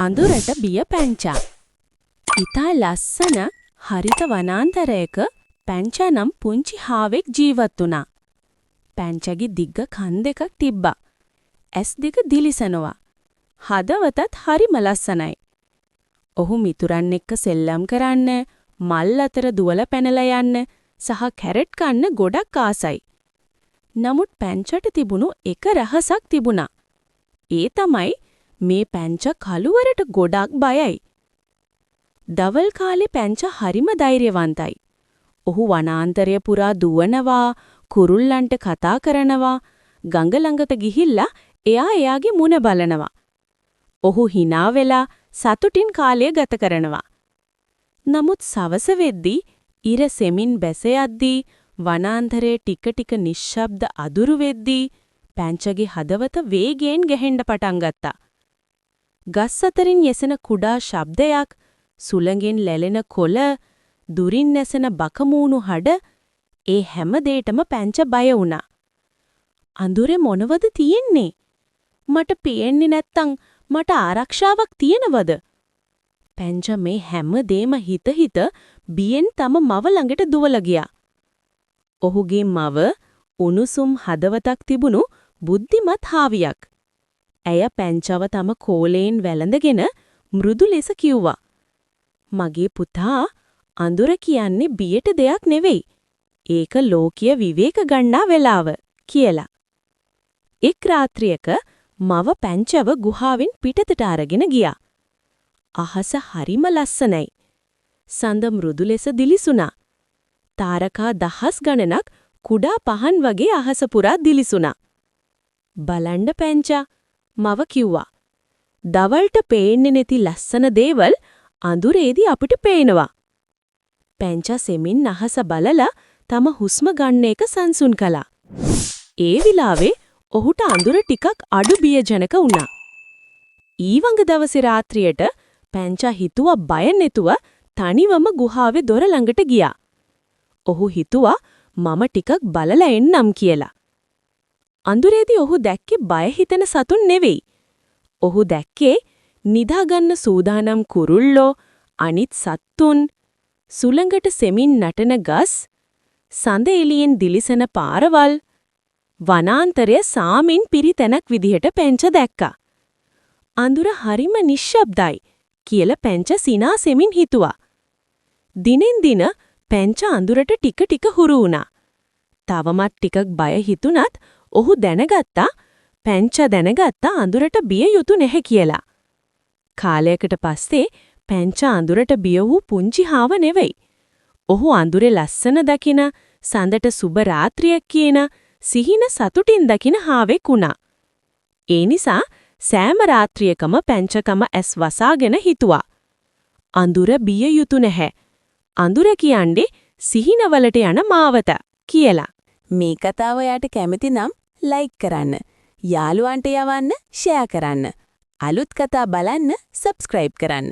අඳුරට බිය පැංචා. ඉතා ලස්සන හරිත වනාන්තරයක පැංචා නම් පුංචි හාවෙක් ජීවත් වුණා. පැංචාගේ දිග්ග කන් දෙකක් තිබ්බා. ඇස් දෙක දිලිසෙනවා. හදවතත් හරිම ලස්සනයි. ඔහු මිතුරන් එක්ක සෙල්ලම් කරන්න, මල් අතර දුවලා පැනලා යන්න සහ කැරට් කන්න ගොඩක් ආසයි. නමුත් පැංචාට තිබුණු එක රහසක් තිබුණා. ඒ තමයි මේ පැංචා කළුවරට ගොඩක් බයයි. දවල් කාලේ පැංචා හරිම ධෛර්යවන්තයි. ඔහු වනාන්තරය පුරා දුවනවා, කුරුල්ලන්ට කතා කරනවා, ගඟ ළඟට ගිහිල්ලා එයාගේ මුණ බලනවා. ඔහු hina වෙලා සතුටින් කාලය ගත කරනවා. නමුත් සවස වෙද්දී ඉර සෙමින් බැස යද්දී වනාන්තරයේ ටික ටික නිශ්ශබ්ද අදුරු වෙද්දී පැංචාගේ හදවත වේගයෙන් ගැහෙන්න පටන් ගත්තා. ගස් අතරින් යසන කුඩා ශබ්දයක්, සුළඟෙන් ලැලෙන කොළ, දුරින් නැසෙන බකමූණු හඩ, ඒ හැම දෙයකම පැංචා බය වුණා. අඳුරේ මොනවද තියෙන්නේ? මට පේන්නේ නැත්තම් මට ආරක්ෂාවක් තියනවද? පැංචා මේ හැම දෙම හිත බියෙන් තම මව ළඟට දුවලා ගියා. ඔහුගේ මව උණුසුම් හදවතක් තිබුණු බුද්ධිමත් හාවියක්. ඇය පැංචාව තම කෝලයෙන් වැළඳගෙන මෘදු ලෙස කිව්වා, "මගේ පුතා, අඳුර කියන්නේ බියට දෙයක් නෙවෙයි. ඒක ලෝකීය විවේක ගන්නා වෙලාව" කියලා. එක් රාත්‍රියක මව පැංචාව ගුහාවෙන් පිටතට අරගෙන ගියා. අහස හරිම ලස්සනයි. සඳ මෘදු ලෙස දිලිසුණා. තාරකා දහස් ගණනක් කුඩා පහන් වගේ අහස පුරා දිලිසුණා. "බලන්න පැංචා," මව කිව්වා. "දවල්ට පේන්නේ නැති ලස්සන දේවල් අඳුරේදී අපිට පේනවා." පැංචා සෙමින් අහස බලලා තම හුස්ම ගන්න එක සංසුන් කළා. ඒ විලාවේ ඔහුට අඳුර ටිකක් අඩු බියජනක වුණා. ඊවඟ දවසේ රාත්‍රියට පැංචා හිතුවා බය නැතුව තනිවම ගුහාවේ දොර ළඟට ගියා. ඔහු හිතුවා මම ටිකක් බලලා එන්නම් කියලා. අඳුරේදී ඔහු දැක්කේ බය හිතෙන සතුන් නෙවෙයි. ඔහු දැක්කේ නිදාගන්න සූදානම් කුරුල්ලෝ, අනිත් සත්තුන්, සුළඟට සෙමින් නටන ගස්, සඳ එළියෙන් දිලිසෙන පාරවල්, වනාන්තරය සාමින් පිරි තැනක් විදිහට පැංචා දැක්කා. අඳුර හරිම නිශ්ශබ්දයි කියලා පැංචා සිනාසෙමින් හිතුවා. දිනෙන් දින පැංචා අඳුරට ටික ටික හුරු වුණා. තවමත් ටිකක් බය හිතුණත් ඔහු පැංචා දැනගත්තා අඳුරට බිය යුතු නැහැ කියලා. කාලයකට පස්සේ පැංචා අඳුරට බිය වූ පුංචි හාව නෙවෙයි. ඔහු අඳුරේ ලස්සන දකින, සඳට සුබ රාත්‍රියක් කියන, සිහින සතුටින් දකින හාවෙක් වුණා. ඒ නිසා සෑම රාත්‍රියකම පැංචාකම ඇස් වසාගෙන හිතුවා, "අඳුර බිය යුතු නැහැ. අඳුර කියන්නේ සිහිනවලට යන මාවත" කියලා. මේ කතාව ඔයාට කැමති නම් ලයික් කරන්න, යාළුවන්ට යවන්න ෂෙයා කරන්න, අලුත් කතා බලන්න සබ්ස්ක්‍රයිබ් කරන්න.